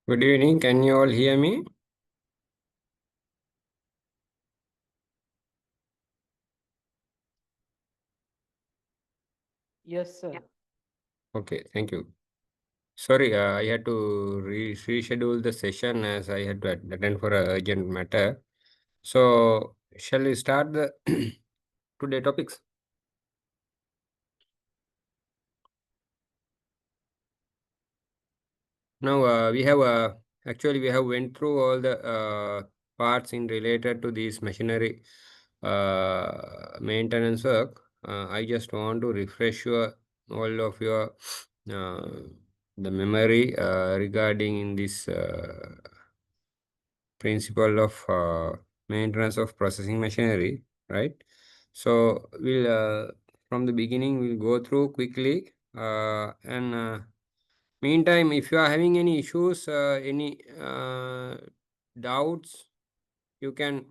Good evening. Can you all hear me? Yes, sir. Okay, thank you. Sorry, I had to reschedule the session as I had to attend for a urgent matter. So, shall we start the today topics? Now, we have went through all the parts in related to this machinery maintenance work. I just want to refresh your all of your uh, the memory regarding in this principle of maintenance of processing machinery, right? So we'll from the beginning we'll go through quickly and meantime, if you are having any issues, any doubts, you can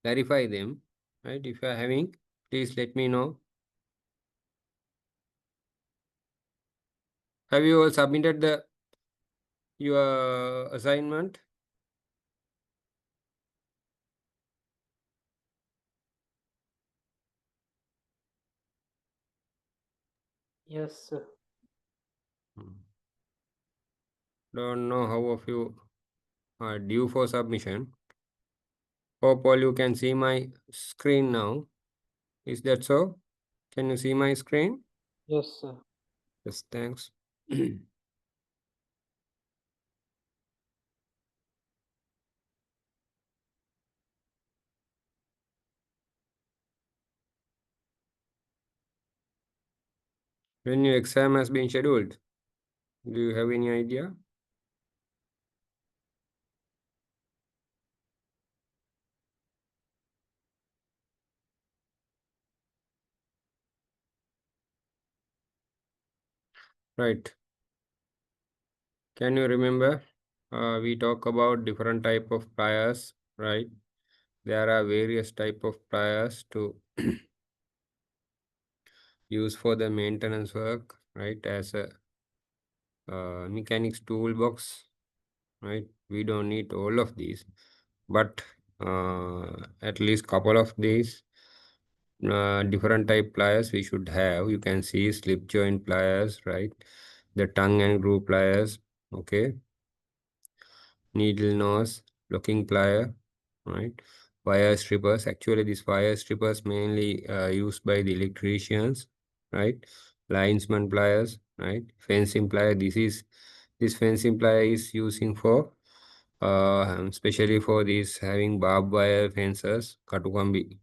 clarify them, right? If you are having, please let me know. Have you all submitted the your assignment? Yes, sir. Hmm. Don't know how of you are due for submission. Hope all you can see my screen now. Is that so? Can you see my screen? Yes, sir. Yes, thanks. When your exam has been scheduled, do you have any idea? Right. Can you remember? We talk about different type of pliers, right? There are various type of pliers to use for the maintenance work, right? As a mechanics toolbox, right? We don't need all of these, but at least couple of these different type pliers we should have. You can see slip joint pliers, right? The tongue and groove pliers, okay? Needle nose, locking plier, right? Wire strippers. Actually, these wire strippers mainly used by the electricians, right? Linesman pliers, right? Fencing plier. This fencing plier is using for especially for these having barbed wire fences, katukambi,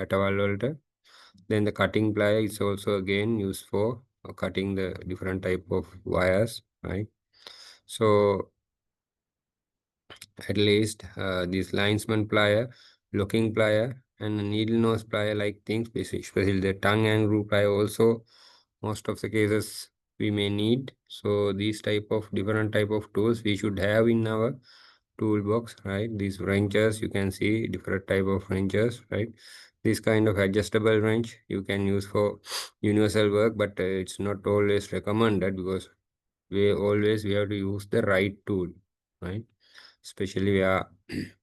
at a. Then the cutting plier is also again used for cutting the different type of wires, right? So at least this linesman plier, locking plier, and a needle nose plier like things, especially the tongue and groove plier also, most of the cases we may need. So these type of different type of tools we should have in our toolbox, right? These wrenches, you can see different type of wrenches, right? This kind of adjustable wrench you can use for universal work, but it's not always recommended because we have to use the right tool, right? Especially we are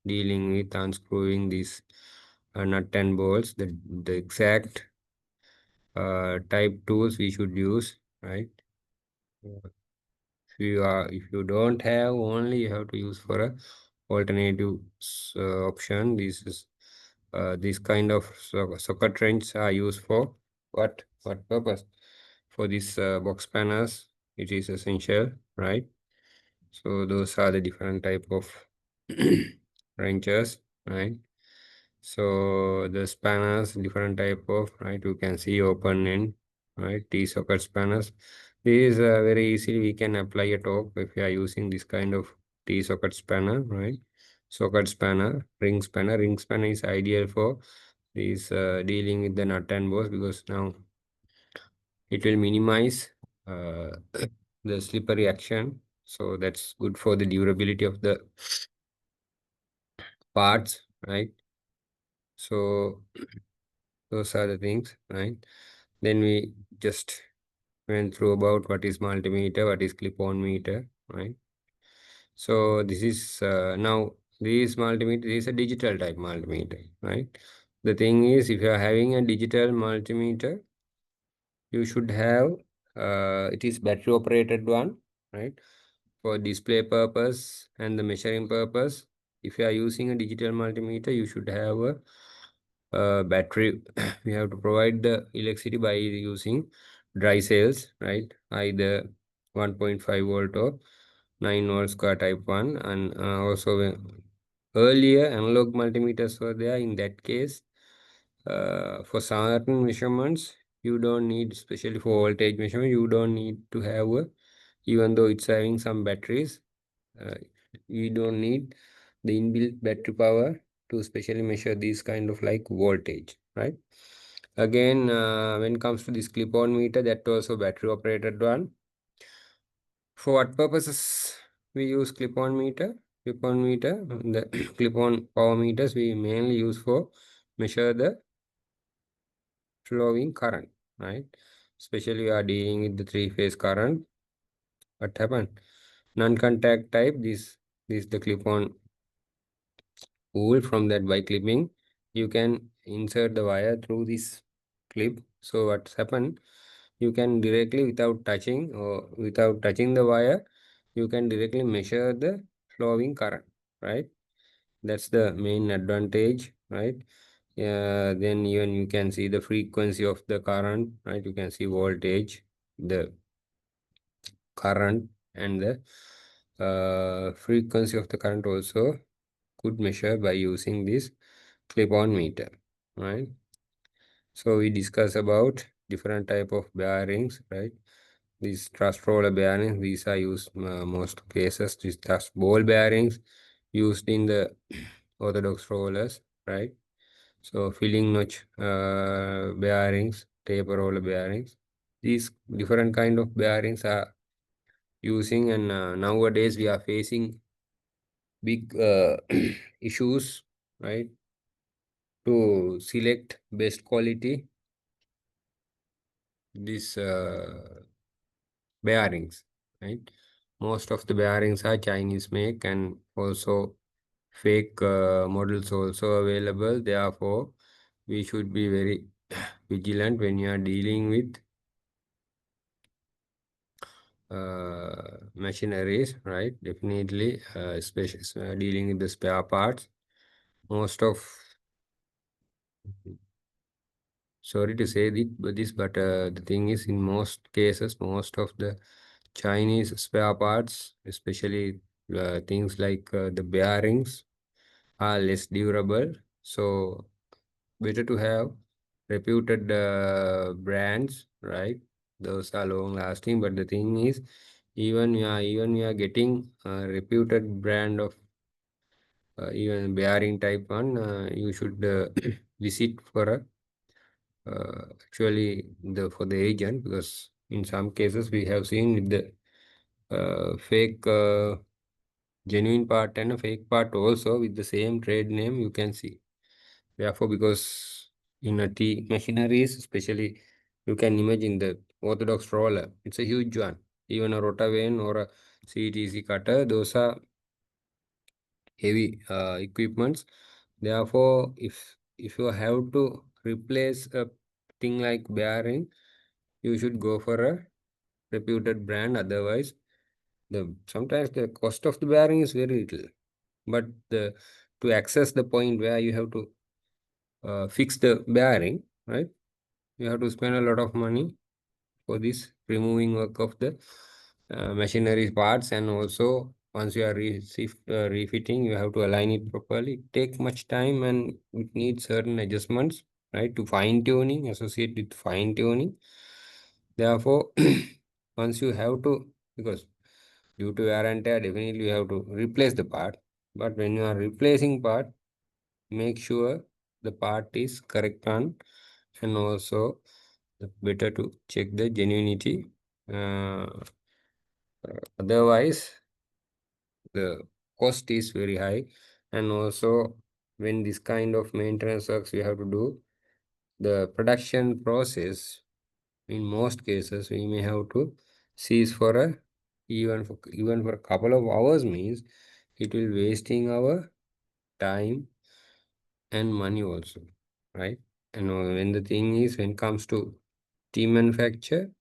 dealing with unscrewing these nut and bolts, the exact type tools we should use, right? If you don't have, only you have to use for a alternative option. This kind of socket wrench are used for what purpose? For this box spanners, it is essential, right? So those are the different type of wrenches, right? So the spanners, different type of, right? You can see open end, right? T-socket spanners. This is very easily we can apply a torque if we are using this kind of T-socket spanner, right? Socket spanner, ring spanner. Ring spanner is ideal for this dealing with the nut and bolts because now it will minimize uh, the slippery action. So that's good for the durability of the parts, right? So those are the things, right? Then we just went through about what is multimeter, what is clip-on meter, right? So this is now this multimeter is a digital type multimeter, right? The thing is, if you are having a digital multimeter, you should have it is battery operated one, right? For display purpose and the measuring purpose. If you are using a digital multimeter, you should have a battery. We have to provide the electricity by using dry cells, right? Either 1.5 volt or 9 volt square type one, and also earlier analog multimeters were there. In that case, for certain measurements, you don't need, especially for voltage measurement, you don't need to have a, even though it's having some batteries, uh, you don't need the inbuilt battery power to specially measure these kind of like voltage, right? Again, when it comes to this clip-on meter, that also battery operated one. For what purposes we use clip-on meter? Clip-on meter, the clip-on power meters we mainly use for measure the flowing current, right? Especially we are dealing with the three-phase current. What happened? Non-contact type, this the clip-on spool. From that, by clipping, you can insert the wire through this clip. So what's happened? You can directly, without touching or without touching the wire, you can directly measure the flowing current, right? That's the main advantage, right? Then even you can see the frequency of the current, right? You can see voltage, the current, and the frequency of the current also could measure by using this clip-on meter, right? So we discuss about different type of bearings, right? These thrust roller bearings, these are used most cases. These thrust ball bearings used in the orthodox rollers, right? So filling notch bearings, taper roller bearings. These different kind of bearings are using, and nowadays we are facing big issues, right? To select best quality these bearings, right? Most of the bearings are Chinese make, and also fake models also available. Therefore, we should be very vigilant when you are dealing with machineries, right? Definitely, especially dealing with the spare parts. Most of, sorry to say this, but the thing is, in most cases, most of the Chinese spare parts, especially things like the bearings, are less durable. So better to have reputed brands, right? Those are long lasting. But the thing is, even we are getting a reputed brand of even bearing type one, you should visit for a actually the for the agent, because in some cases we have seen with the fake genuine part and a fake part also with the same trade name you can see. Therefore, because in a tea machineries, especially, you can imagine the orthodox roller. It's a huge one. Even a rotavane or a CTC cutter, those are heavy equipments. Therefore, if you have to replace a thing like bearing, you should go for a reputed brand. Otherwise, the sometimes the cost of the bearing is very little, but the to access the point where you have to fix the bearing, right? You have to spend a lot of money for this removing work of the machinery parts, and also once you are refitting, you have to align it properly. It takes much time and it needs certain adjustments, right? To fine tuning, associate with fine tuning. Therefore, once you have to, because due to wear and tear, definitely you have to replace the part. But when you are replacing part, make sure the part is correct one, and also better to check the genuinity. Otherwise, the cost is very high, and also when this kind of maintenance works we have to do, the production process, in most cases we may have to cease for a even for a couple of hours means it will wasting our time and money also, right? And when the thing is, when it comes to tea manufacture,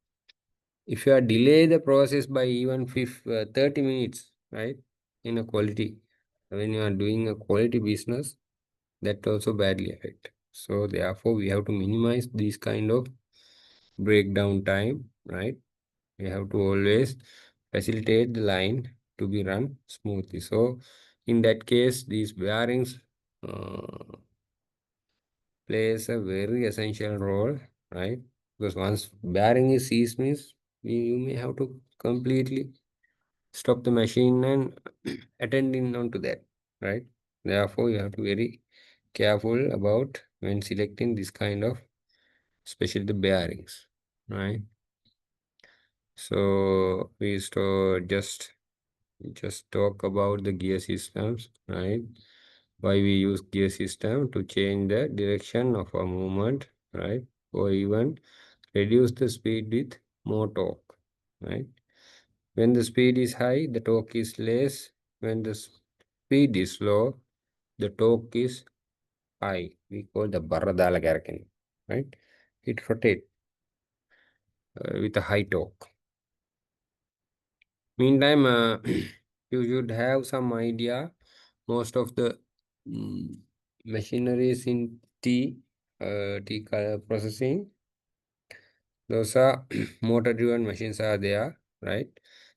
if you are delay the process by even 30 minutes, right, in a quality, when you are doing a quality business, that also badly affect. So therefore, we have to minimize this kind of breakdown time, right? We have to always facilitate the line to be run smoothly. So in that case, these bearings plays a very essential role, right? Because once bearing is seized means you may have to completely stop the machine and attending on to that, right? Therefore, you have to be very careful about when selecting this kind of, especially the bearings, right? So we just talk about the gear systems, right? Why we use gear system to change the direction of a movement, right? Or even reduce the speed with more torque, right? When the speed is high, the torque is less. When the speed is low, the torque is high. We call the Baradala Garakan, right? It rotates with a high torque. Meantime, you should have some idea. Most of the mm, machineries in tea color processing, those are motor-driven machines are there, right?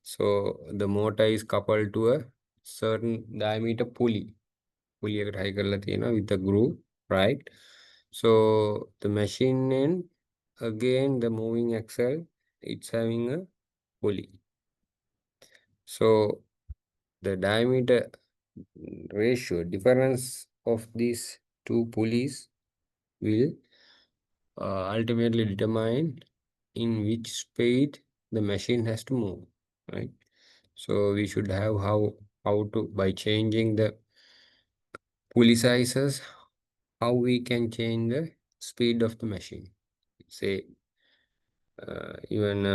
So the motor is coupled to a certain diameter pulley. Pulley එකට හයි කරලා තියෙනවා with a groove, right? So the machine end, again the moving axle, it's having a pulley. So the diameter ratio difference of these two pulleys will ultimately determine in which speed the machine has to move, right? So we should have how to, by changing the pulley sizes, how we can change the speed of the machine. Say even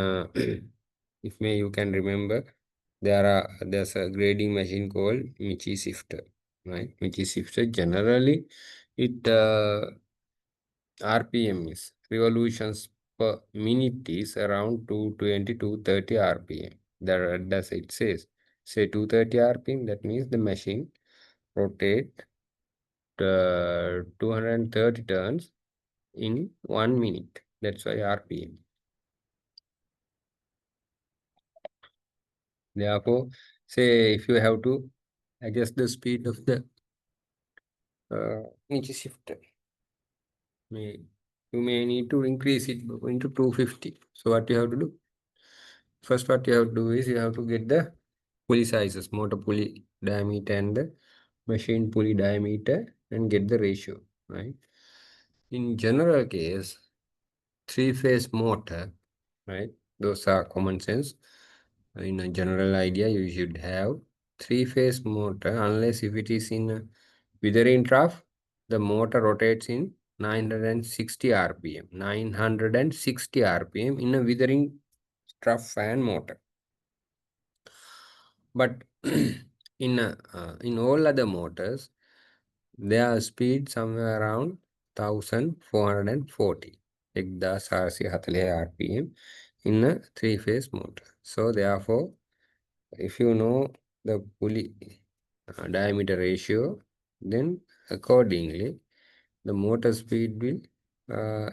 if may you can remember, there's a grading machine called Michi shifter, right? Michi shifter generally it RPM is revolutions per minute is around 220 to 30 RPM. That does it says. Say 230 RPM, that means the machine rotate 230 turns in 1 minute. That's why RPM. Therefore, say if you have to adjust the speed of the niche shifter, may you may need to increase it into 250. So what you have to do? First, what you have to do is you have to get the pulley sizes, motor pulley diameter and the machine pulley diameter and get the ratio, right? In general case, three-phase motor, right? Those are common sense. In a general idea, you should have three-phase motor unless if it is in a withering trough, the motor rotates in 960 rpm. 960 rpm in a withering trough fan motor. But in all other motors, their speed somewhere around 1440 rpm in a three-phase motor. So therefore, if you know the pulley diameter ratio, then accordingly the motor speed will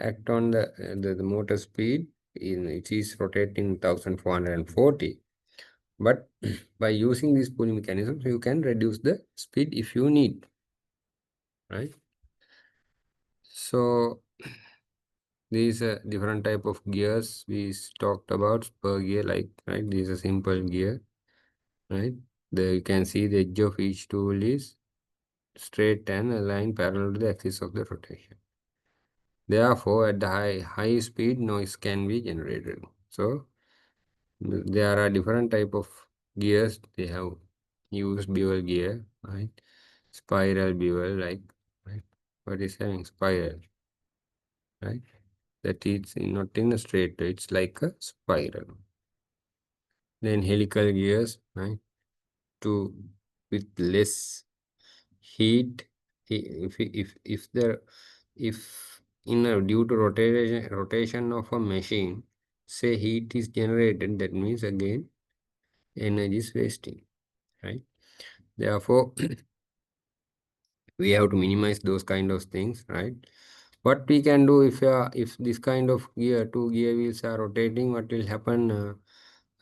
act on the motor speed in it is rotating 1440. But by using this pulley mechanism, you can reduce the speed if you need, right? So these are different type of gears we talked about per gear, like, right? This is a simple gear, right? There you can see the edge of each tool is straight and aligned parallel to the axis of the rotation. Therefore, at the high speed, noise can be generated. So there are different type of gears. They have used bevel gear, right? Spiral bevel, like, right? What is having spiral, right? That is not in a straight, it's like a spiral. then helical gears, right? To with less heat. If in a due to rotation of a machine, say heat is generated, that means again energy is wasting, right? Therefore, we have to minimize those kind of things, right? What we can do if this kind of gear, two gear wheels are rotating, what will happen?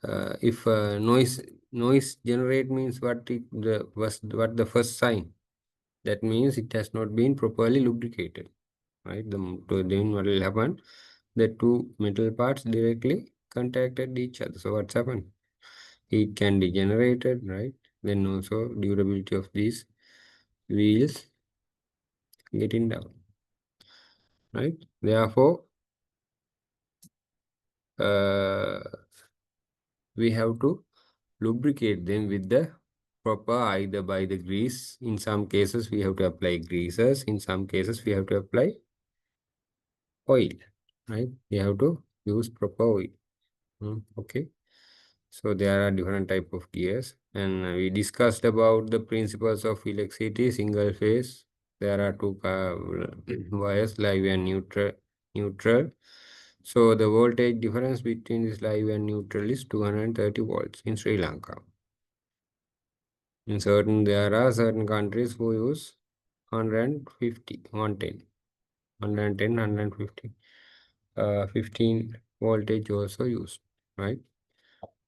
If noise generate means what the first sign? That means it has not been properly lubricated, right? Then what will happen? The two metal parts directly contacted each other. So what's happened? Heat can be generated, right? Then also durability of these wheels getting down, right? Therefore, uh, we have to lubricate them with the proper, either by the grease. In some cases we have to apply greases, in some cases we have to apply oil, right? We have to use proper oil. Okay, so there are different type of gears, and we discussed about the principles of electricity, single phase. There are two wires, live and neutral. So the voltage difference between this live and neutral is 230 volts in Sri Lanka. There are certain countries who use 150, 150. 15 voltage also used, right?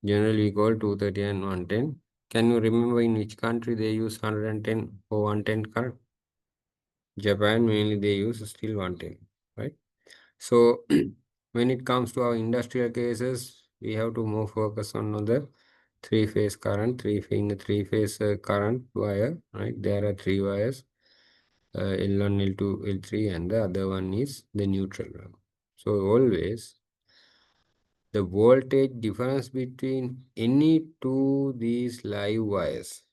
Generally equal 230 and 110. Can you remember in which country they use 110 or 110 current? Japan mainly they use still 110, right? So when it comes to our industrial cases, we have to more focus on the three-phase current, in the three-phase current wire, right? There are three wires, L1, L2, L3, and the other one is the neutral one. So always the voltage difference between any two these live wires,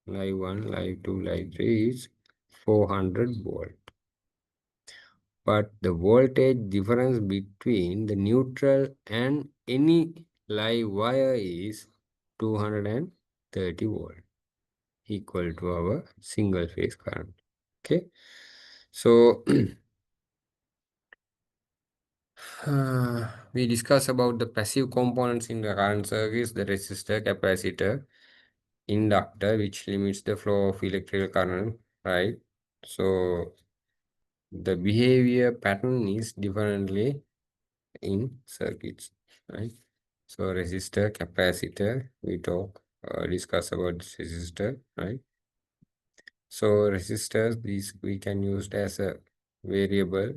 live 1, live 2, live 3 is 400 volt. But the voltage difference between the neutral and any live wire is 230 volt, equal to our single phase current. Okay, so we discuss about the passive components in the current circuits, the resistor, capacitor, inductor, which limits the flow of electrical current, right? So the behavior pattern is differently in circuits, right? So resistor, capacitor, we discuss about this resistor, right? So resistors, these we can use as a variable,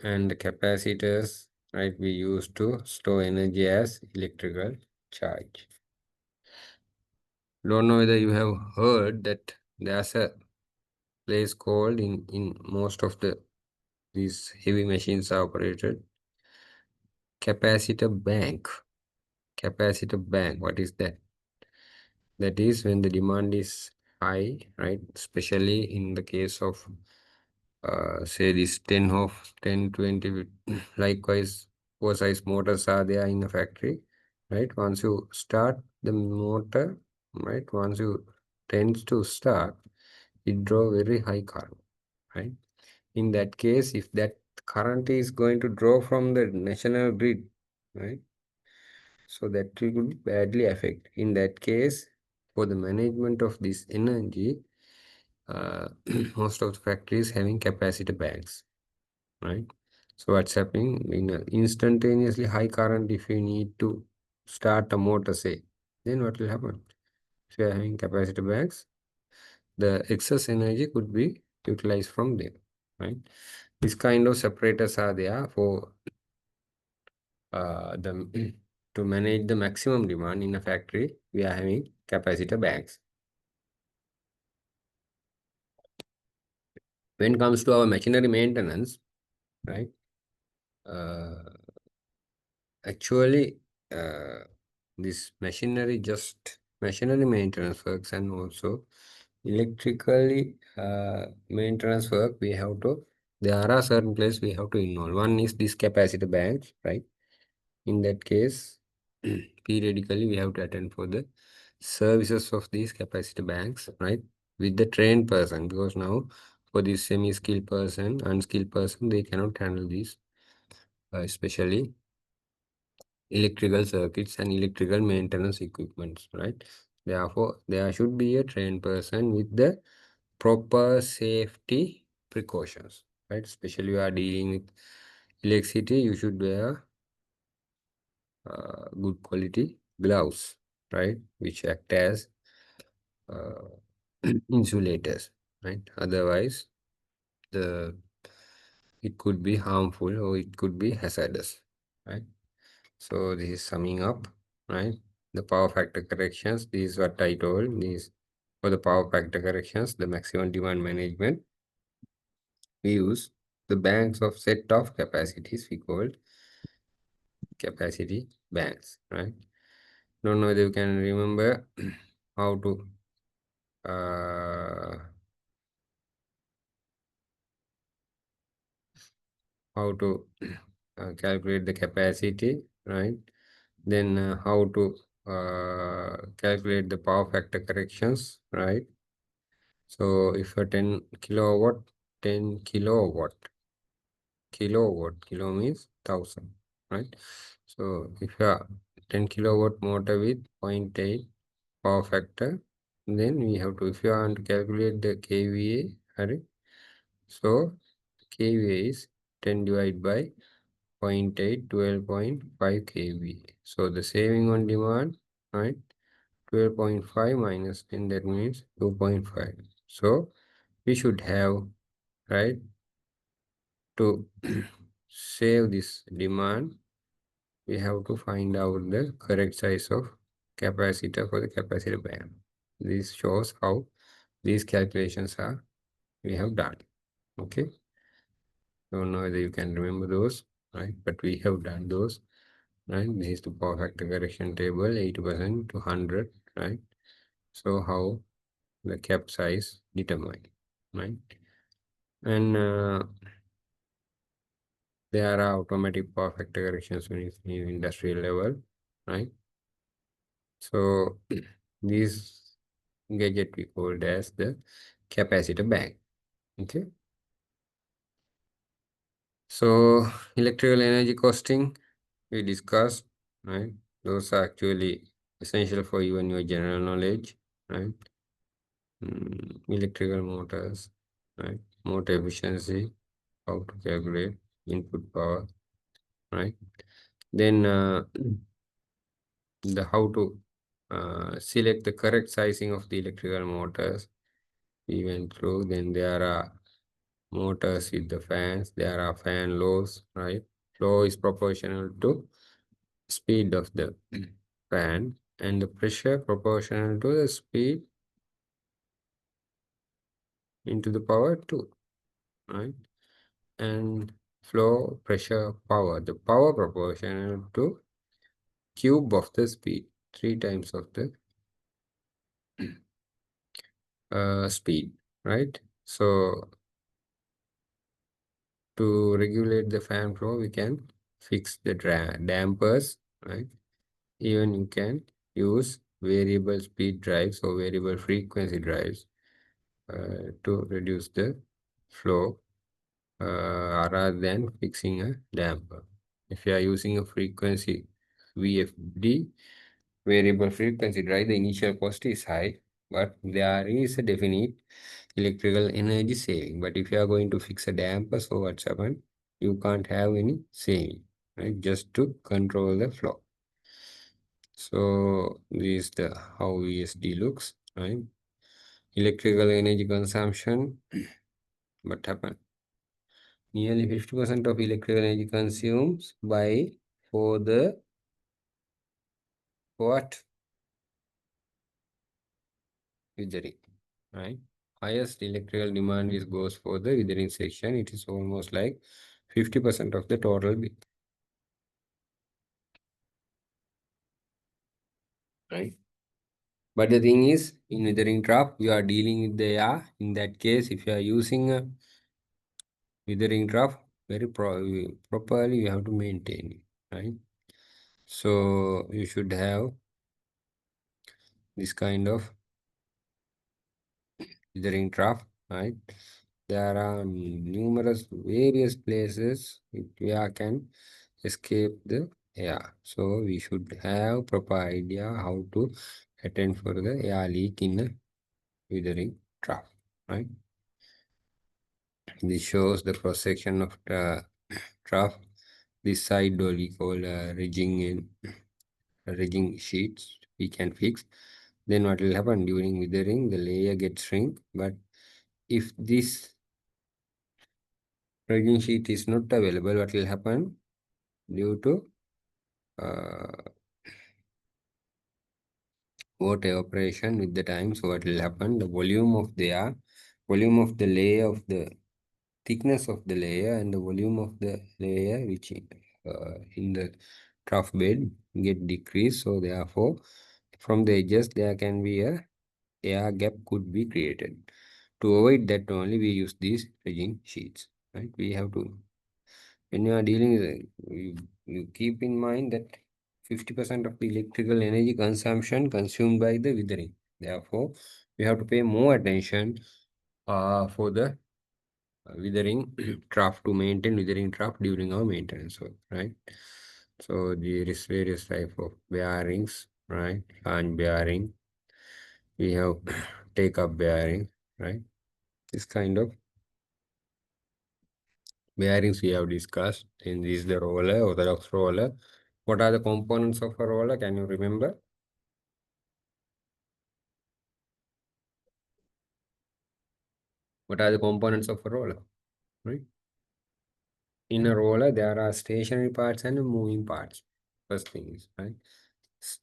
and the capacitors, right, we use to store energy as electrical charge. Don't know whether you have heard that there's a place called in most of these heavy machines are operated, capacitor bank. Capacitor bank, what is that? That is when the demand is high, right? Especially in the case of say this 10 20. Likewise, 4 size motors are there in the factory, right? Once you start the motor, right, once you tends to start, it draw very high current, right? In that case, if that current is going to draw from the national grid, right, so that will badly affect. In that case, for the management of this energy, most of the factories having capacitor banks, right? So what's happening in a instantaneously high current, if you need to start a motor, say, then what will happen? If you are having capacitor banks, the excess energy could be utilized from them, right? This kind of separators are there for the to manage the maximum demand in a factory. We are having capacitor banks. When it comes to our machinery maintenance, right? Uh, Actually, this machinery maintenance works, and also electrically maintenance work. There are certain places we have to involve. One is this capacitor banks, right? In that case, periodically we have to attend for the services of these capacity banks, right? With the trained person, because now for this semi-skilled person, unskilled person, they cannot handle these, especially electrical circuits and electrical maintenance equipments, right? Therefore, there should be a trained person with the proper safety precautions, right? Especially you are dealing with electricity, you should wear good quality gloves, right? Which act as uh, insulators, right? Otherwise, the it could be harmful or it could be hazardous, right? So this is summing up, right? The power factor corrections. This is what I told. These for the power factor corrections, the maximum demand management. We use the banks of set of capacities we called capacity banks, right? Don't know whether you can remember how to uh, how to calculate the capacity, right? Then how to calculate the power factor corrections, right? So if a 10 kilowatt, 10 kilowatt, kilo means 1000, right? So if you are 10 kilowatt motor with zero point 0.8 power factor, then we have to, if you want to calculate the kVA, right? So kVA is 10 divided by zero point 0.8, 12.5 kVA. So the saving on demand, right? 12.5 minus 10, that means 2.5. So we should have, right, to save this demand, we have to find out the correct size of capacitor for the capacitor bank. This shows how these calculations are we have done. Okay, don't know whether you can remember those, right? But we have done those, right? This is the power factor correction table, 80% to 100, right? So how the cap size determined, right? And there are automatic power factor corrections when it's in industrial level, right? So this gadget we called as the capacitor bank. Okay. So electrical energy costing we discussed, right? Those are actually essential for even your general knowledge, right? Electrical motors, right? Motor efficiency, how to calculate input power, right? Then the how to select the correct sizing of the electrical motors we went through. Then there are motors with the fans, there are fan lows, right? Flow is proportional to speed of the fan and the pressure proportional to the speed into the power 2, right? And flow, pressure, power, the power proportional to cube of the speed, 3 times of the speed, right? So to regulate the fan flow, we can fix the dampers, right? Even you can use variable speed drives or variable frequency drives to reduce the flow rather than fixing a damper. If you are using a frequency VFD, variable frequency drive, the initial cost is high, but there is a definite electrical energy saving. But if you are going to fix a damper, so what's happened? You can't have any saving, right? Just to control the flow. So this is the how VSD looks, right? Electrical energy consumption. What happened? Nearly 50% of electrical energy consumes by for the what? Withering, right? Highest electrical demand is goes for the withering section. It is almost like 50% of the total bill, right? But the thing is, in withering trap, you are dealing with the air. In that case, if you are using a withering trough very properly, you have to maintain it, right? So you should have this kind of withering trough, right? There are numerous various places air can escape the air. So we should have proper idea how to attend for the air leak in a withering trough, right? This shows the cross section of the trough. This side door we call rigging sheets we can fix. Then what will happen during withering, the layer gets shrink. But if this rigging sheet is not available, what will happen due to uh, water evaporation with the time? So what will happen? The volume of the layer of the thickness of the layer and the volume of the layer which in the trough bed get decreased. So therefore, from the edges there can be a air gap could be created. To avoid that only we use these rigging sheets. Right? We have to when you are dealing with you keep in mind that 50% of the electrical energy consumption consumed by the withering. Therefore, we have to pay more attention for the withering trough to maintain withering trough during our maintenance work, right? So there is various type of bearings, right? Flange bearing. We have take up bearing, right? This kind of bearings we have discussed. And this is the roller, orthodox roller. What are the components of a roller? Can you remember? What are the components of a roller? Right? In a roller, there are stationary parts and moving parts. First thing is right.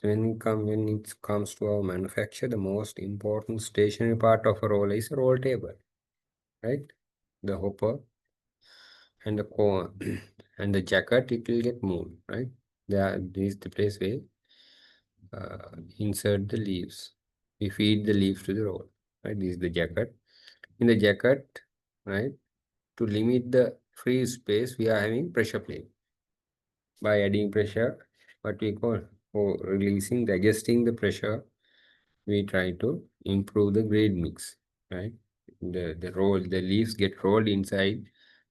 When it comes to our manufacture, the most important stationary part of a roller is a roll table, right? The hopper and the core and the jacket, it will get moved, right? This is the place where insert the leaves. We feed the leaves to the roll, right? This is the jacket. In the jacket, right, to limit the free space, we are having pressure plate. By adding pressure, what we call for releasing, the adjusting the pressure, we try to improve the grade mix, right? The leaves get rolled inside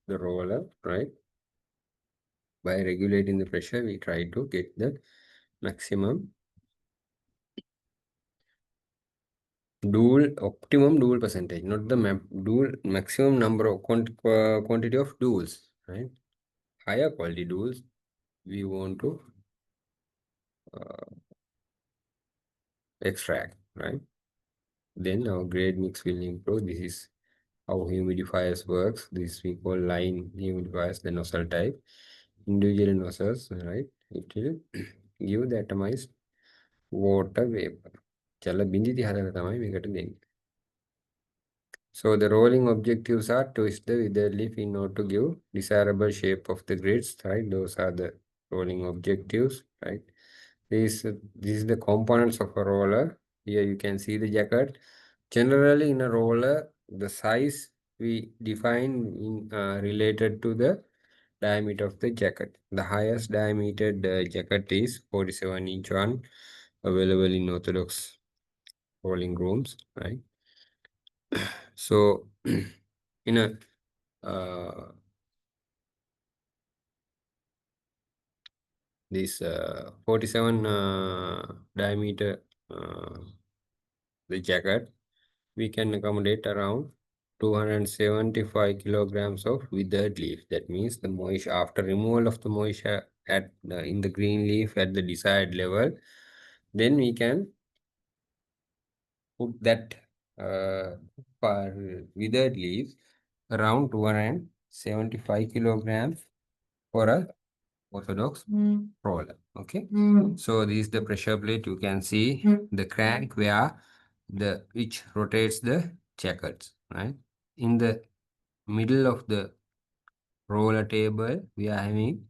the roller, right? By regulating the pressure, we try to get the maximum optimum dual percentage, not the maximum number of quantity of duals, right? Higher quality duals we want to uh, extract, right? Then our grade mix will improve. This is how humidifiers works. This we call line humidifiers, the nozzle type. Individual nozzles, right? It will give the atomized water vapor. ජල බිඳිති හදන තමයි මේකට දෙන්නේ. So the rolling objectives are twist the wither leaf in order to give desirable shape of the grids, right? Those are the rolling objectives, right? This is the components of a roller. Here you can see the jacket. Generally in a roller, the size we define in related to the diameter of the jacket. The highest diameter jacket is 47-inch one available in orthodox rolling rooms, right? So in a this 47 diameter the jacket, we can accommodate around 275 kilograms of withered leaf. That means the moisture, after removal of the moisture in the green leaf at the desired level, then we can put that for withered leaves around 275 kilograms for a orthodox roller. Okay. So this is the pressure plate. You can see the crank where the which rotates the jackets, right? In the middle of the roller table, we are having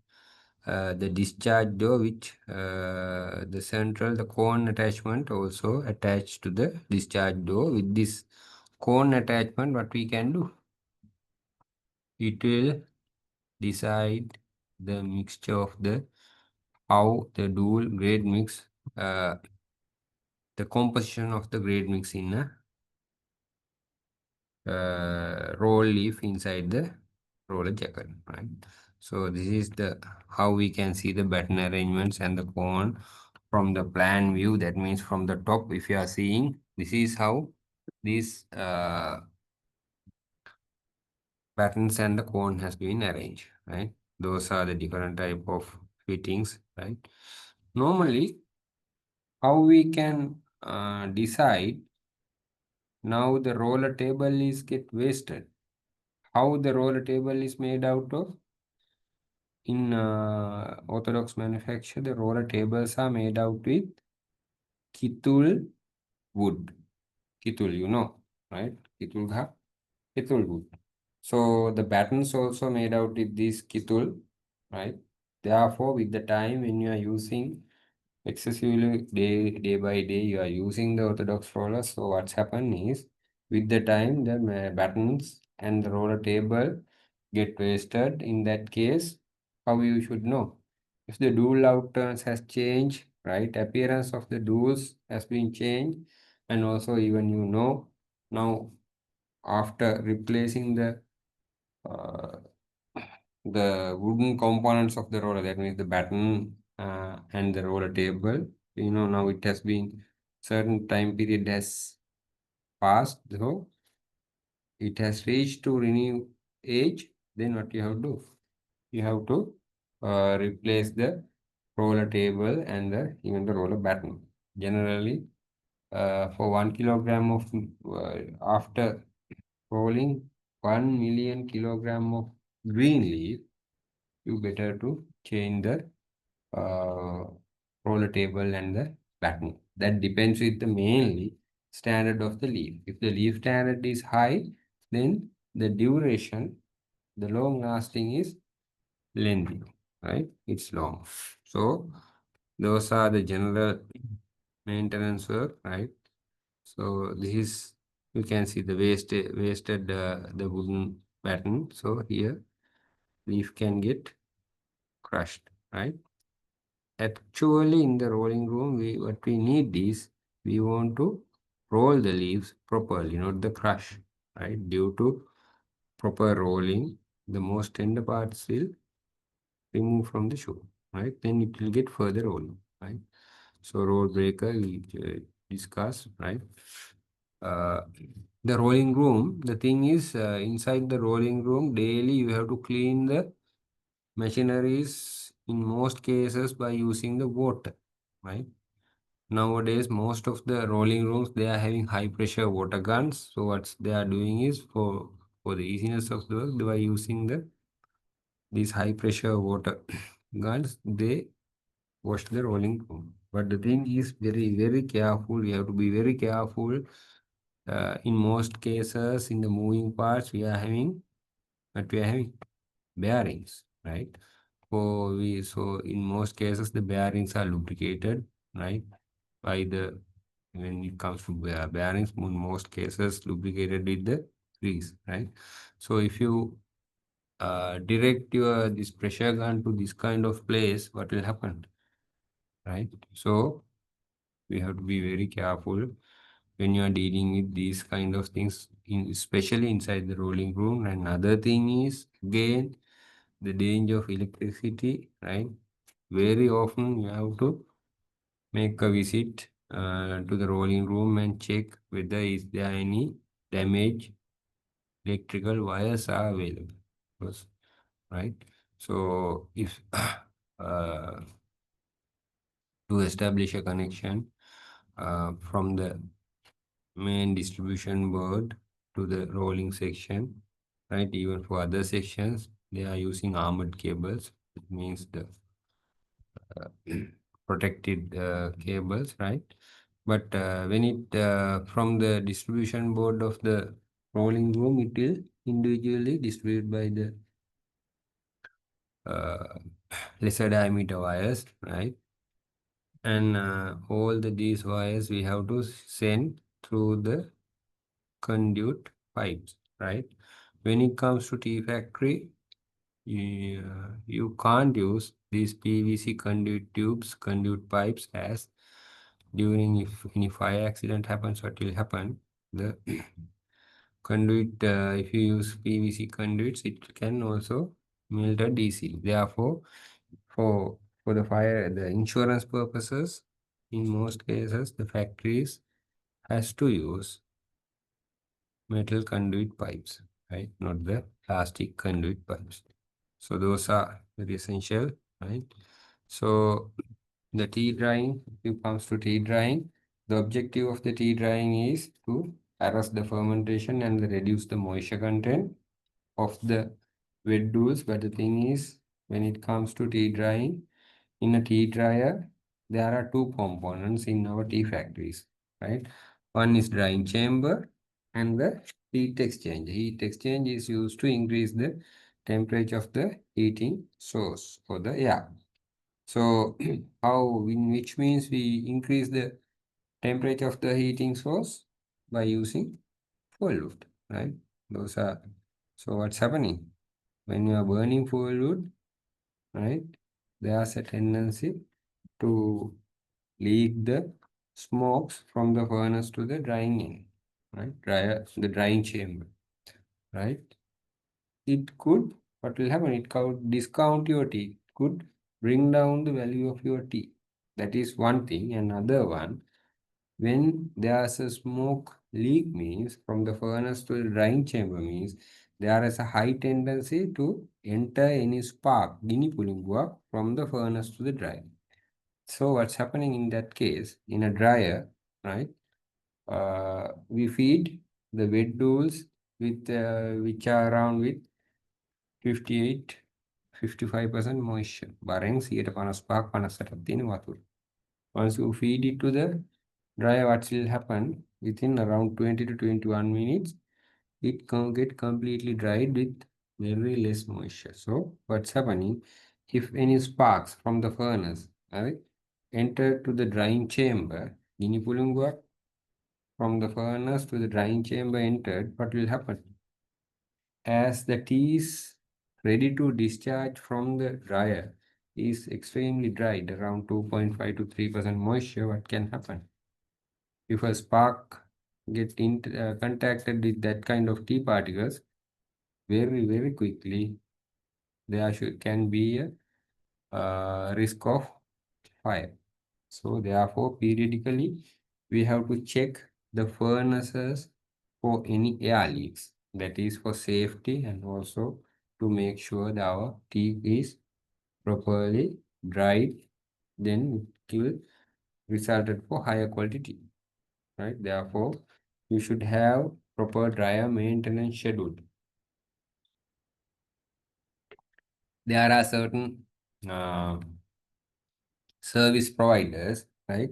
the discharge door, which the cone attachment also attached to the discharge door. With this cone attachment, what we can do? It will decide the mixture of the how the dual grade mix, the composition of the grade mix in a roll leaf inside the roller jacket, right? So this is the how we can see the batten arrangements and the cone from the plan view. That means from the top, if you are seeing, this is how these battens and the cone has been arranged, right? Those are the different type of fittings, right? Normally, how we can decide now the roller table is get wasted. How the roller table is made out of? In orthodox manufacture, the roller tables are made out with kitul wood. Kitul, you know, right? Kitul wood. So the patterns also made out with this kitul, right? Therefore, with the time when you are using excessively day by day, you are using the orthodox roller. So what's happened is, with the time, the buttons and the roller table get wasted. In that case, how you should know? If the dual outturns has changed, right? Appearance of the duals has been changed, and also even you know now after replacing uh, the wooden components of the roller, that means the batten and the roller table, you know now it has been certain time period has passed, so it has reached to renew age. Then what you have to do? You have to replace the roller table and even the roller batten. Generally, for 1 kilogram of after rolling 1 million kilogram of green leaf, you better to change the uh, roller table and the batten. That depends with the mainly standard of the leaf. If the leaf standard is high, then the duration, the long lasting is lengthy, right? It's long. So those are the general maintenance work, right? So this is, you can see the wasted the wooden pattern. So here leaf can get crushed, right? Actually, in the rolling room, what we need is we want to roll the leaves properly, not the crush, right? Due to proper rolling, the most tender parts will remove from the shoe, right? Then it will get further rolling, right? So roll breaker we discuss, right? Uh, the rolling room, the thing is inside the rolling room daily you have to clean the machineries in most cases by using the water, right? Nowadays, most of the rolling rooms they are having high pressure water guns. So what they are doing is for the easiness of the work, they are using these high pressure water guns. They wash the rolling room. But the thing is very careful. We have to be very careful. In most cases, in the moving parts, we are having what we are having bearings, right? So in most cases the bearings are lubricated, right? By the when it comes to bearings, in most cases lubricated with the grease, right? So if you direct your this pressure gun to this kind of place, what will happen, right? So we have to be very careful when you are dealing with these kind of things, especially inside the rolling room. And another thing is again the danger of electricity, right? Very often you have to make a visit to the rolling room and check whether is there any damage electrical wires are available. Yes, right? So if to establish a connection from the main distribution board to the rolling section, right? Even for other sections, they are using armored cables. It means the protected cables, right? But when it from the distribution board of the rolling room, it will individually distributed by the uh, lesser diameter wires, right? And all these wires we have to send through the conduit pipes, right? When it comes to tea factory, you can't use these PVC conduit tubes, conduit pipes, as during if any fire accident happens, what will happen? The conduit, if you use PVC conduits, it can also melt a DC. Therefore, for the fire, the insurance purposes, in most cases, the factories has to use metal conduit pipes, right? Not the plastic conduit pipes. So those are very essential, right? So the tea drying, if it comes to tea drying, the objective of the tea drying is to arrest the fermentation and reduce the moisture content of the wet douls. But the thing is, when it comes to tea drying, in a tea dryer, there are two components in our tea factories, right? One is drying chamber and the heat exchange. Heat exchange is used to increase the temperature of the heating source for the air. So how, in which means we increase the temperature of the heating source by using fuel wood, right? Those are, so what's happening? When you are burning fuel wood, right, there's a tendency to leak the smokes from the furnace to the drying end, right? The drying chamber, right? It could, what will happen? It could discount your tea. It could bring down the value of your tea. That is one thing. Another one, when there's a smoke leak means from the furnace to the drying chamber means there is a high tendency to enter any spark, gini pulungua, from the furnace to the dryer. So what's happening in that case, in a dryer, right? We feed the wet douls with which are around with 58, 55% moisture. Barring 155 50ක් තියෙන වතුර. Once you feed it to the dryer, what will happen? Within around 20 to 21 minutes, it can get completely dried with very less moisture. So what's happening? If any sparks from the furnace, right, enter to the drying chamber, gini pulungua from the furnace to the drying chamber entered, what will happen? As the tea is ready to discharge from the dryer, is extremely dried, around 2.5 to 3% moisture, what can happen? If a spark gets contacted with that kind of tea particles, very quickly, there can be a risk of fire. So therefore, periodically, we have to check the furnaces for any air leaks. That is for safety and also to make sure that our tea is properly dried. Then it will result for higher quality tea, right? Therefore, you should have proper dryer maintenance schedule. There are certain uh, service providers, right,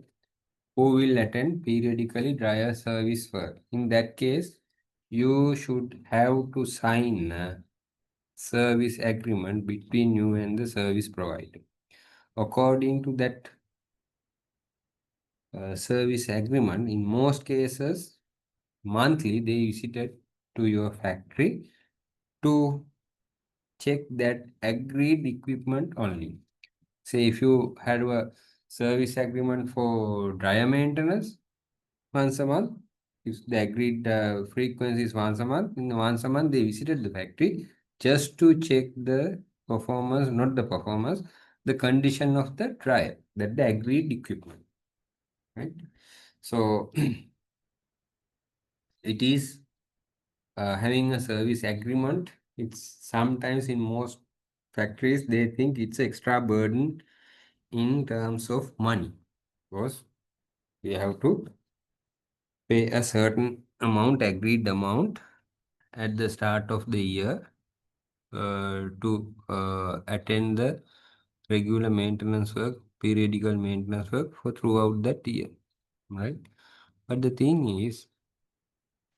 who will attend periodically dryer service work. In that case, you should have to sign a service agreement between you and the service provider. According to that service agreement, in most cases, monthly they visited to your factory to check that agreed equipment only. Say if you had a service agreement for dryer maintenance, once a month. If the agreed frequency is once a month, in once a month they visited the factory just to check the performance, not the performance, the condition of the dryer, that the agreed equipment, right? So it is having a service agreement. It's sometimes in most factories they think it's extra burden in terms of money because we have to pay a certain amount, agreed amount at the start of the year to attend the regular maintenance work, periodical maintenance work for throughout that year, right? But the thing is,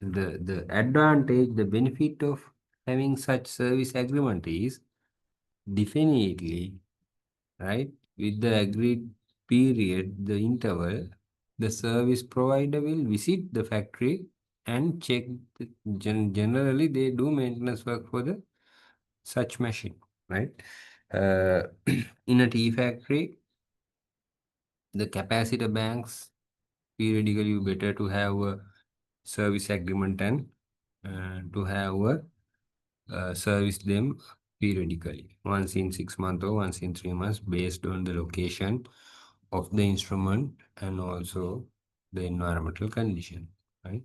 the advantage, the benefit of having such service agreement is definitely, right, with the agreed period, the interval, the service provider will visit the factory and check. Generally, they do maintenance work for the such machine, right? Uh, in a tea factory, the capacitor banks periodically better to have a service agreement and to have a service them periodically, once in 6 months or once in 3 months, based on the location of the instrument and also the environmental condition, right?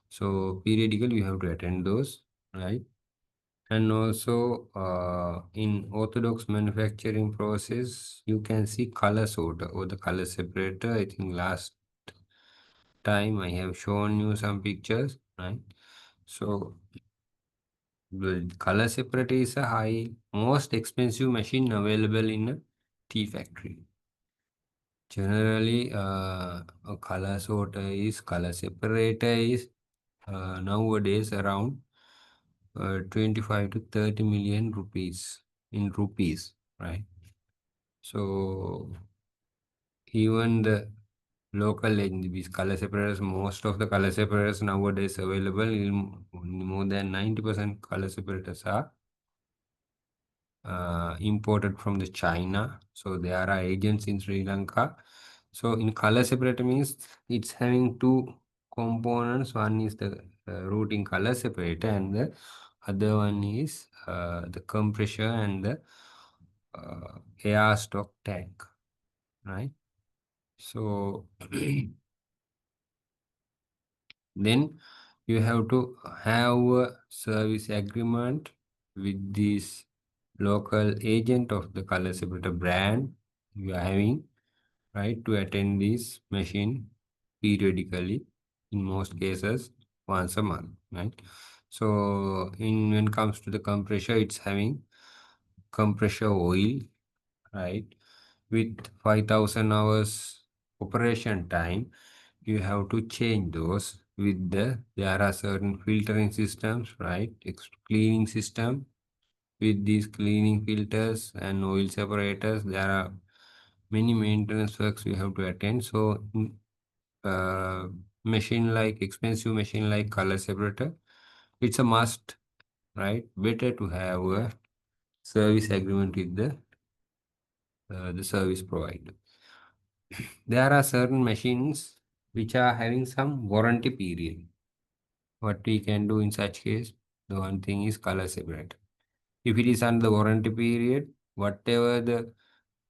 So periodically you have to attend those, right? And also in orthodox manufacturing process, you can see color sorter or the color separator. I think last time I have shown you some pictures, right? So the color separator is a most expensive machine available in a tea factory. Generally, a color separator is nowadays around 25 to 30 million rupees in rupees, right? So even the local these color separators, most of the color separators nowadays available in more than 90% color separators are imported from the China. So there are agents in Sri Lanka. So in color separator means it's having two components. One is the routing color separator and the other one is the compressor and the air stock tank, right? So then you have to have a service agreement with this local agent of the color separator brand you are having, right, to attend this machine periodically, in most cases once a month, right? So in when it comes to the compressor, it's having compressor oil, right, with 5,000 hours operation time. You have to change those with there are certain filtering systems, right, cleaning system. With these cleaning filters and oil separators, there are many maintenance works we have to attend. So uh, machine like expensive machine like color separator, it's a must, right? Better to have a service agreement with the service provider. There are certain machines which are having some warranty period. What we can do in such case, the one thing is color separator. If it is under the warranty period, whatever the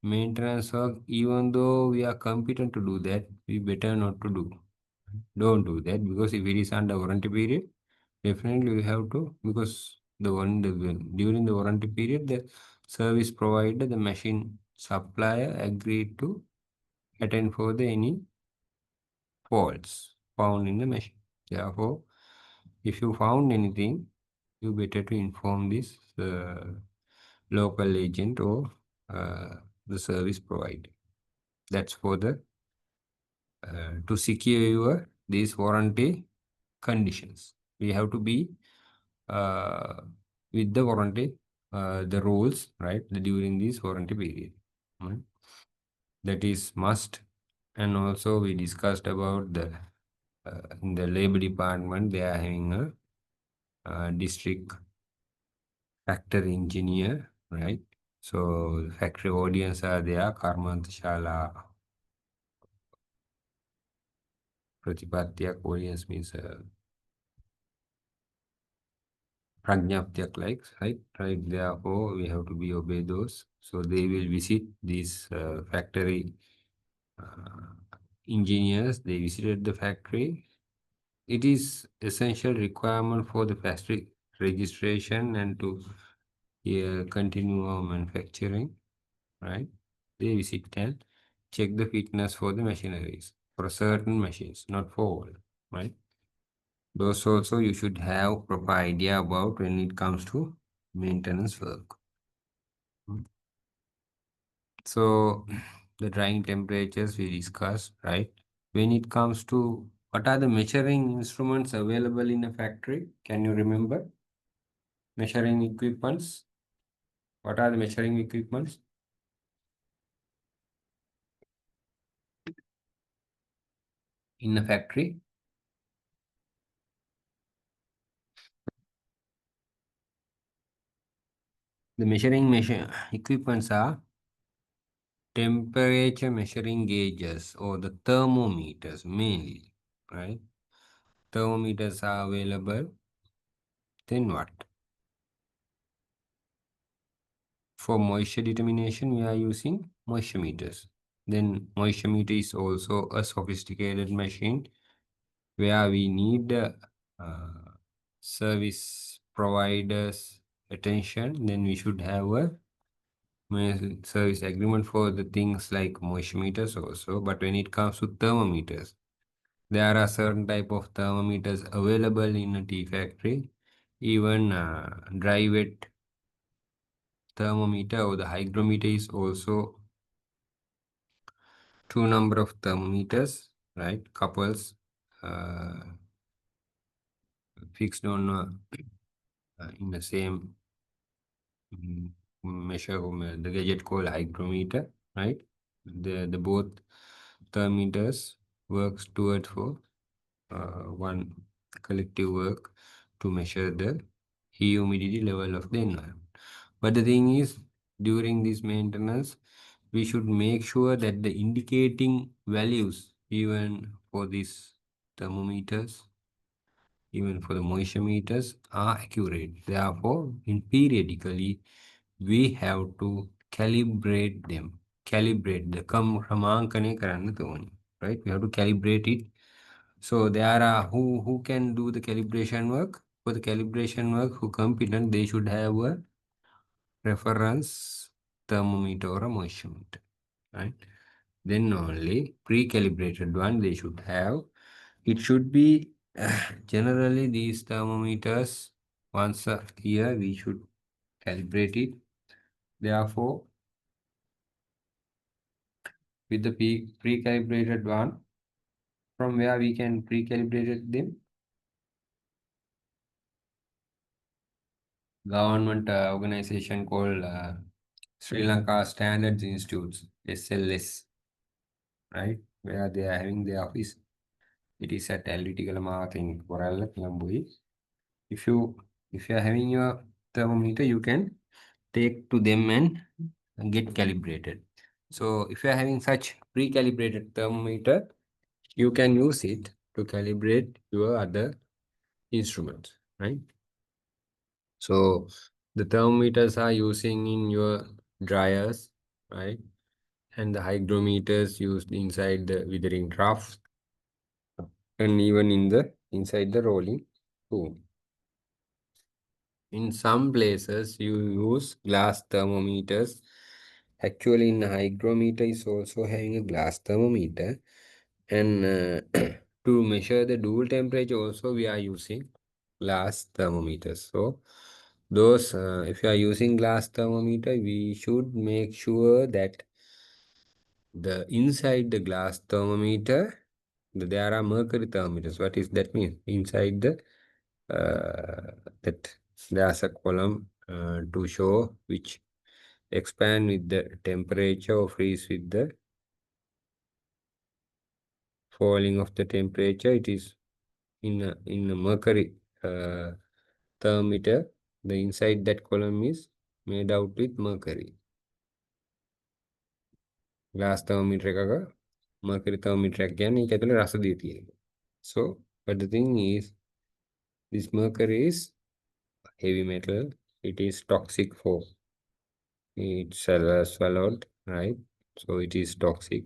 maintenance work, even though we are competent to do that, we better not to do. Don't do that, because if it is under warranty period, definitely we have to, because during the warranty period, the service provider, the machine supplier agreed to attend for the any faults found in the machine. Therefore, if you found anything, you better to inform this local agent or the service provider. That's for the to secure your these warranty conditions. We have to be uh, with the warranty, the rules, right, during this warranty period. Right? That is must. And also we discussed about the in the labor department, they are having a district factory engineer, right? So factory audience are there, Karmantashala, Pratipatyak audience means Prajnaptyak likes, right? Right. Therefore, we have to be obey those. So they will visit these factory engineers. They visited the factory. It is essential requirement for the factory registration and to continue our manufacturing, right? They visit and check the fitness for the machineries for certain machines, not for all, right? Those also you should have proper idea about when it comes to maintenance work. So the drying temperatures we discussed, right? When it comes to what are the measuring instruments available in a factory? Can you remember? Measuring equipments. What are the measuring equipments in a factory? The measuring equipments are temperature measuring gauges or the thermometers mainly, right? Thermometers are available. Then what? For moisture determination, we are using moisture meters. Then moisture meter is also a sophisticated machine where we need uh, service providers attention. Then we should have a service agreement for the things like moisture meters also. But when it comes to thermometers, there are certain type of thermometers available in a tea factory. Even dry wet thermometer or the hygrometer is also two number of thermometers, right? Couples uh, fixed on in the same mm, measure the gadget called hygrometer, right? The both thermometers works toward for one collective work to measure the humidity level of the environment. But the thing is, during this maintenance, we should make sure that the indicating values, even for these thermometers, even for the moisture meters, are accurate. Therefore, in periodically, we have to calibrate them. Calibrate the क्रमांकने කරන්න ඕනේ. Right? We have to calibrate it. So there are who can do the calibration work. For the calibration work, who competent, they should have a reference thermometer or a moisture meter, right? Then only pre-calibrated one they should have. It should be generally these thermometers once a year we should calibrate it. Therefore, with the pre-calibrated one, from where we can pre-calibrate them, government organization called Sri Lanka Standards Institutes, SLS, right? Where they are having their office. It is at Ellitikalama in Koralla, Colombo. If you if you are having your thermometer, you can take to them and get calibrated. So if you are having such pre-calibrated thermometer, you can use it to calibrate your other instruments, right? So the thermometers are using in your dryers, right? And the hygrometers used inside the withering troughs and even in the inside the rolling room. In some places, you use glass thermometers. Actually, in a hygrometer is also having a glass thermometer. And to measure the dual temperature, also we are using glass thermometers. So, those if you are using glass thermometer, we should make sure that the inside the glass thermometer, there are mercury thermometers. What is that mean? Inside the that there's a column to show which expand with the temperature or freeze with the falling of the temperature. It is in a mercury thermometer. The inside that column is made out with mercury. Glass thermometer එකක mercury thermometer එකක් කියන්නේ ඒක ඇතුලේ රස දිය තියෙනවා. So, but the thing is, this mercury is heavy metal. It is toxic for it's swallowed, right? So it is toxic.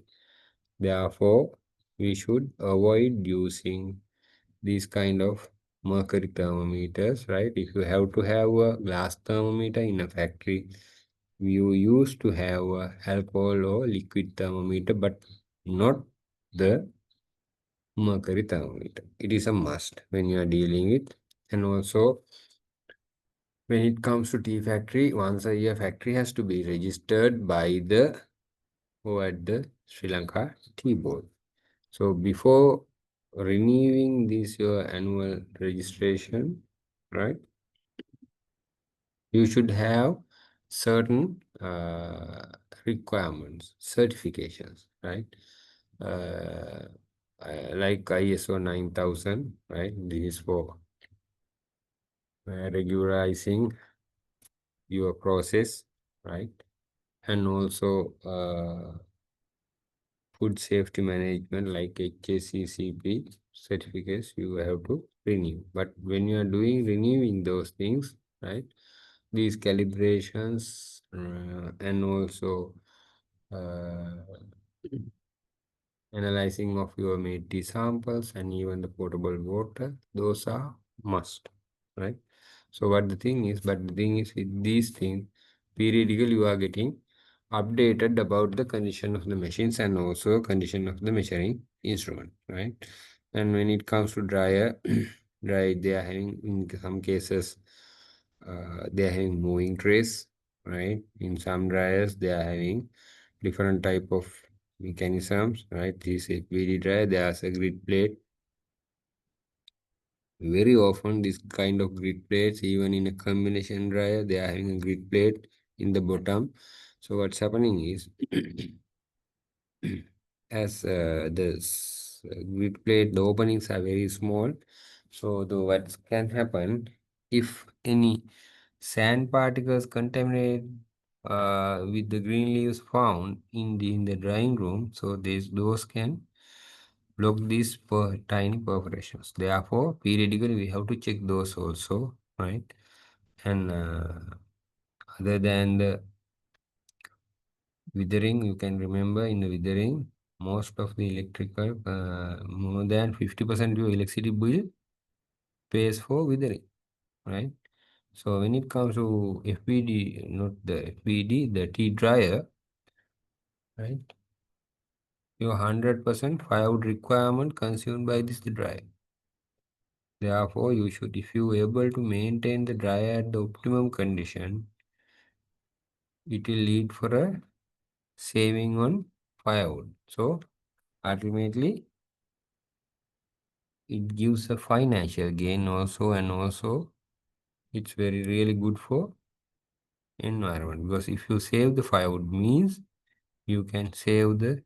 Therefore, we should avoid using these kind of mercury thermometers, right? If you have to have a glass thermometer in a factory, you used to have a alcohol or liquid thermometer, but not the mercury thermometer. It is a must when you are dealing with. And also, when it comes to tea factory, once a year factory has to be registered by the who at the Sri Lanka Tea Board. So before renewing this your annual registration, right, you should have certain requirements, certifications, right? Uh, like ISO 9000, right? This is for regularizing your process, right? And also food safety management like HACCP certificates you have to renew. But when you are doing renewing those things, right? These calibrations and also uh, analyzing of your made samples and even the potable water, those are must, right? So but the thing is with these things, periodically you are getting updated about the condition of the machines and also condition of the measuring instrument, right? And when it comes to dryer, right, they are having in some cases they are having moving trays, right? In some dryers they are having different type of mechanisms, right? This HVD dryer, there's a grid plate. Very often, this kind of grid plates, even in a combination dryer, they are having a grid plate in the bottom. So what's happening is, as grid plate, the openings are very small. So the what can happen if any sand particles contaminate with the green leaves found in the drying room, so those can block these tiny perforations. Therefore, periodically we have to check those also, right? And other than the withering, you can remember in the withering, most of the electrical, more than 50% of your electricity bill pays for withering, right? So when it comes to FPD, not the FPD, the tea dryer, right? Your 100% firewood requirement consumed by this dryer. Therefore, you should, if you able to maintain the dryer at the optimum condition, it will lead for a saving on firewood. So ultimately, it gives a financial gain also, and also it's very really good for environment, because if you save the firewood means you can save the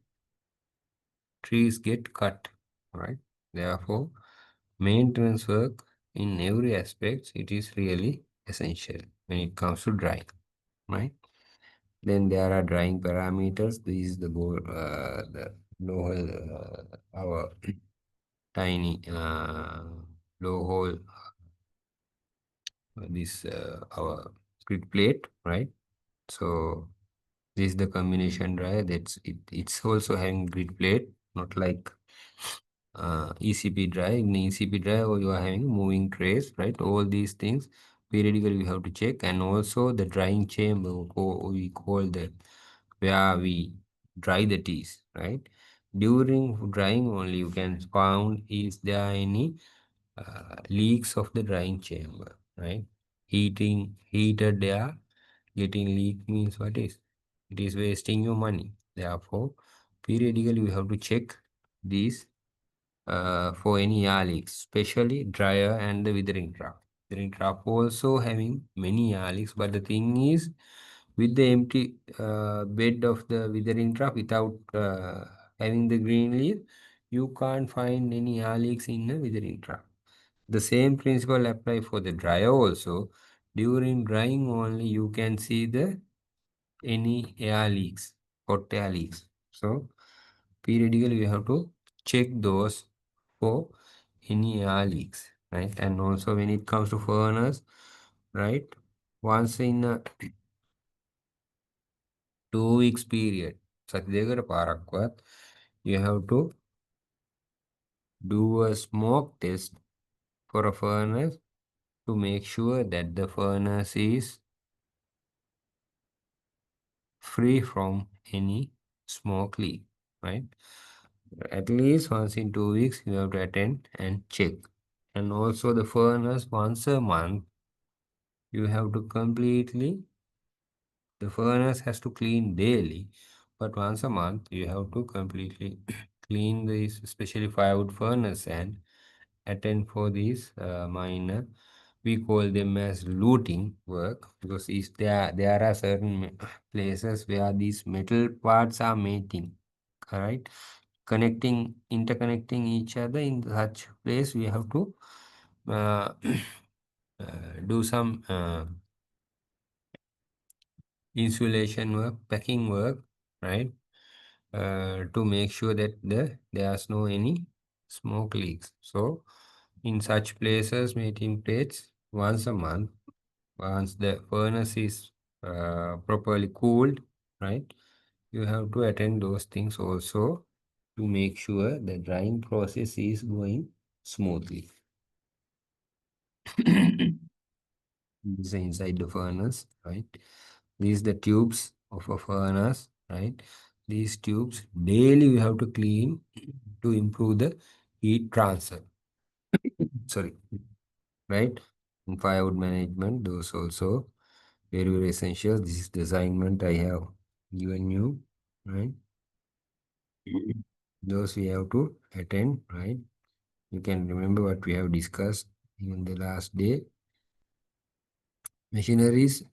trees get cut, right? Therefore, maintenance work in every aspect, it is really essential when it comes to drying, right? Then there are drying parameters. This is the goal, the low our tiny low hole, this our grid plate, right? So this is the combination dryer. It's also having grid plate, not like ECP drive. In ECP drive, you are having moving trays, right? All these things periodically we have to check, and also the drying chamber, we call that where we dry the teas, right? During drying only, you can found is there any leaks of the drying chamber, right? Heated air getting leak means what is? It is wasting your money. Therefore, periodically we have to check these for any air leaks, especially dryer and the withering trough. Withering trough also having many air leaks, but the thing is, with the empty bed of the withering trough without having the green leaf, you can't find any air leaks in the withering trough. The same principle apply for the dryer also. During drying only, you can see the any air leaks, hot air leaks. So periodically we have to check those for any air leaks, right? And also when it comes to furnace, right? Once in a 2 weeks period, සති පාරක්වත්, you have to do a smoke test for a furnace to make sure that the furnace is free from any smoke leak, right? At least once in 2 weeks, you have to attend and check. And also the furnace once a month, you have to completely, the furnace has to clean daily, but once a month, you have to completely clean this, especially firewood furnace, and attend for these minor, we call them as looting work, because is there are certain places where these metal parts are mating, right, interconnecting each other. In such place we have to uh, do some insulation work, packing work, right? To make sure that there's no any smoke leaks. So in such places, meeting plates once a month, once the furnace is properly cooled, right? You have to attend those things also to make sure the drying process is going smoothly. This is inside the furnace, right? These the tubes of a furnace, right? These tubes daily we have to clean to improve the heat transfer. Sorry, right? And firewood management, those also very, very essential. This is the assignment I have given you, right? Those we have to attend, right? You can remember what we have discussed in the last day. Machineries,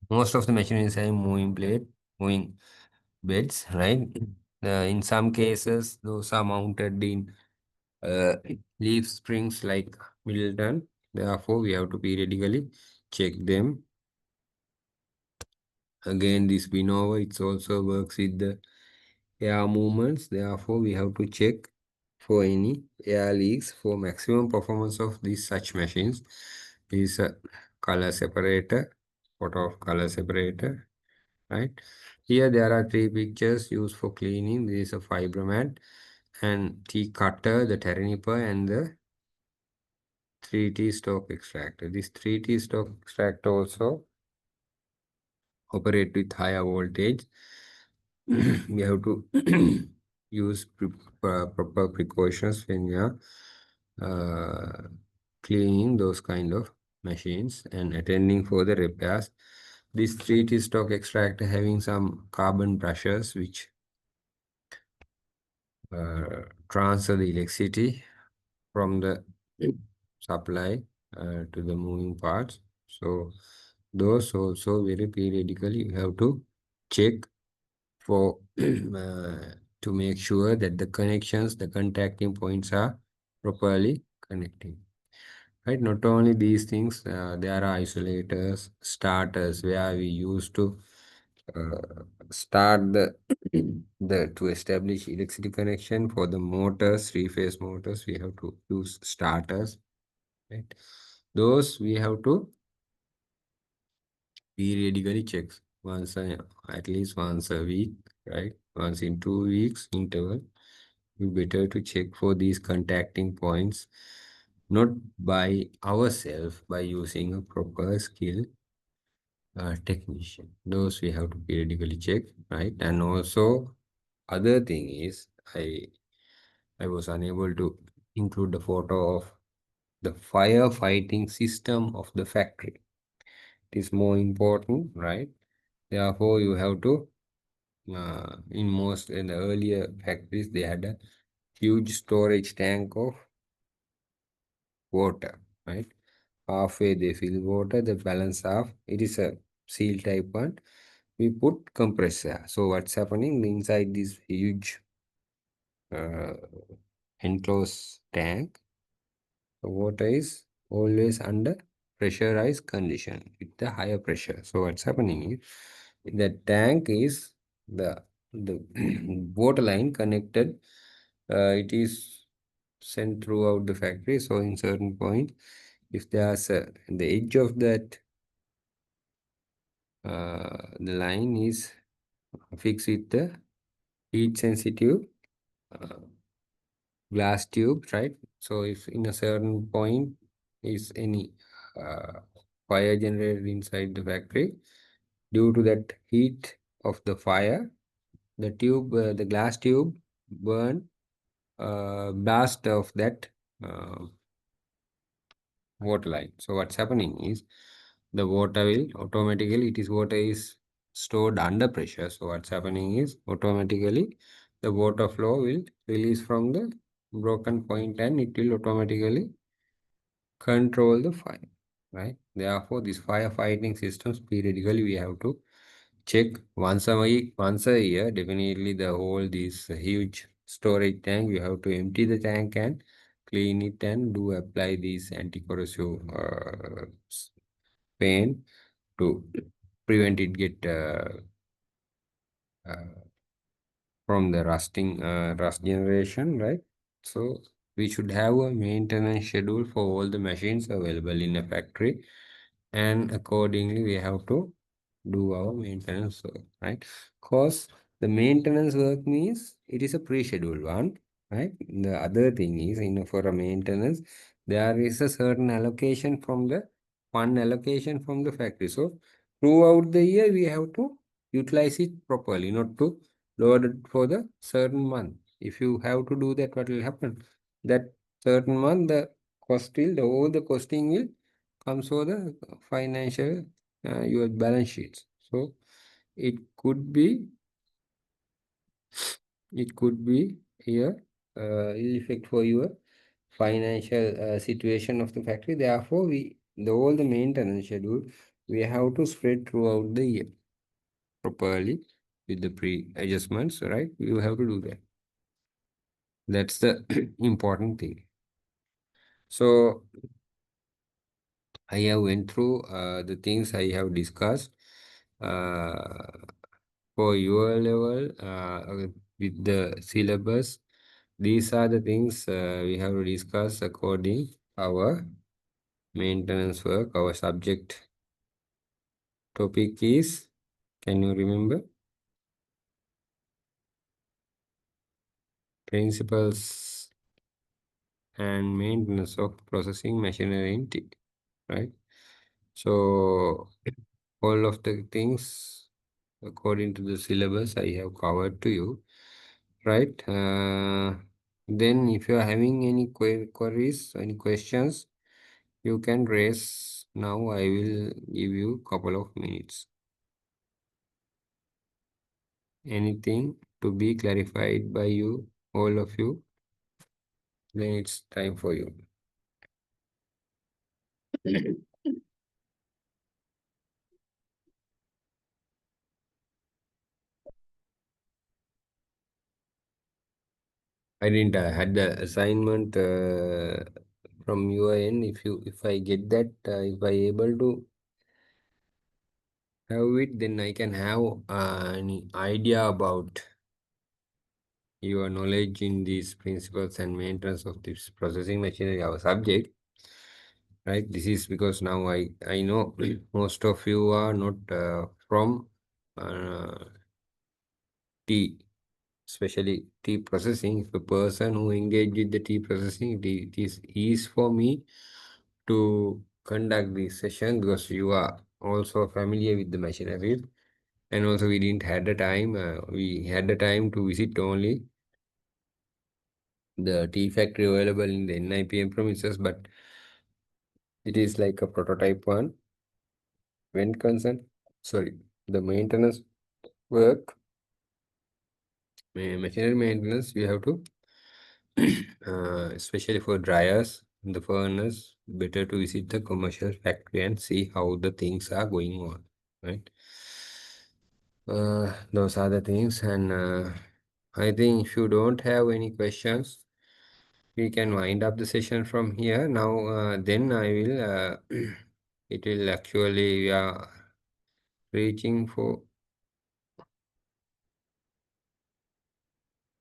most of the machineries have moving blade, moving beds, right? In some cases, those are mounted in uh, leaf springs like Middleton. Therefore, we have to periodically check them. Again, this Vinova, it also works with the air movements. Therefore, we have to check for any air leaks for maximum performance of these such machines. Is a color separator, photo of color separator, right? Here there are three pictures used for cleaning. This is a fiber mat and tea cutter, the Terranipper, and the 3T stock extractor. This 3T stock extractor also operate with higher voltage. We have to use proper precautions when we are uh, cleaning those kind of machines and attending for the repairs. This 3T stock extractor having some carbon brushes which transfer the electricity from the supply to the moving parts. So those also very periodically you have to check for to make sure that the connections, the contacting points are properly connecting. Right, not only these things, there are isolators, starters where we used to start the the to establish electricity connection for the motors, three-phase motors. We have to use starters, right? Those we have to periodically check at least once a week, right? Once in 2 weeks interval. You better to check for these contacting points, not by ourselves, by using a proper skill technician. Those we have to periodically check, right? And also, other thing is, I was unable to include the photo of the firefighting system of the factory. It is more important, right? Therefore, you have to in the earlier factories, they had a huge storage tank of water, right? Halfway they fill water, the balance half, it is a seal type one. We put compressor. So what's happening inside this huge uh, enclosed tank? The water is always under pressurized condition with the higher pressure. So what's happening is the tank is the water line connected. It is sent throughout the factory. So in certain point, if there's the edge of that the line is fixed with the heat sensitive uh, glass tube, right? So if in a certain point is any uh, fire generated inside the factory, due to that heat of the fire, the glass tube burn, blast of that uh, water line. So what's happening is the water will automatically, it is water is stored under pressure. So what's happening is automatically the water flow will release from the broken point and it will automatically control the fire, right? Therefore, these firefighting systems periodically we have to check once a week, once a year. Definitely, the whole this huge storage tank, you have to empty the tank and clean it and do apply these anti-corrosive paint to prevent it get uh, from the rust generation, right? So we should have a maintenance schedule for all the machines available in a factory, and accordingly we have to do our maintenance work, right? Because the maintenance work means it is a pre-scheduled one, right? The other thing is, for a maintenance, there is a certain allocation from the fund allocation from the factory. So throughout the year, we have to utilize it properly, not to load it for the certain month. If you have to do that, what will happen? That certain month, the all the costing will comes for the financial your balance sheets. So it could be it could be here ill effect for your financial situation of the factory. Therefore, all the maintenance schedule we have to spread throughout the year properly with the pre adjustments. Right, you have to do that. That's the important thing. So I have went through the things I have discussed. Uh, for your level with the syllabus, these are the things we have to discuss according our maintenance work. Our subject topic is, can you remember? Principles and maintenance of processing machinery in T, right? So all of the things according to the syllabus I have covered to you, right? Then if you are having any queries, any questions, you can raise now. I will give you couple of minutes. Anything to be clarified by you, all of you, then it's time for you. I didn't had the assignment from your end. If I get that, if I able to have it, then I can have an idea about your knowledge in these principles and maintenance of this processing machinery, our subject, right? This is because now I know most of you are not from uh, tea, especially tea processing. If a person who engage with the tea processing, it is easy for me to conduct this session because you are also familiar with the machinery, and also we didn't had the time. We had the time to visit only the tea factory available in the NIPM premises, but it is like a prototype one. When concerned, sorry, the maintenance work, machinery maintenance, we have to, especially for dryers, the furnace, better to visit the commercial factory and see how the things are going on, right? Those are the things, and I think if you don't have any questions, we can wind up the session from here. Now, then I will, it will actually, we are reaching for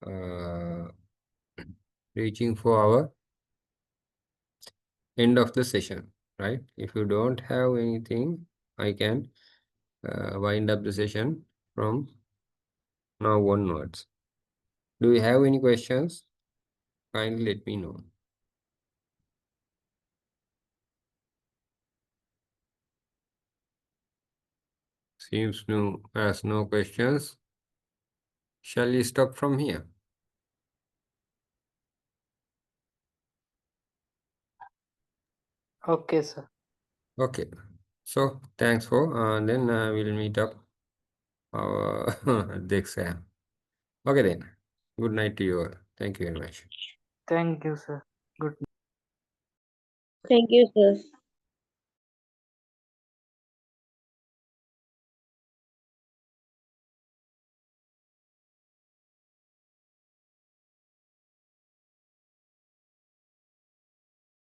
uh, our end of the session, right? If you don't have anything, I can wind up the session from now onwards. Do you have any questions? Kindly let me know. Seems no has no questions. Shall we stop from here? Okay, sir. Okay. So thanks for then we'll meet up our the exam. Okay then. Good night to you all. Thank you very much. Thank you, sir. Good Thank you, sir.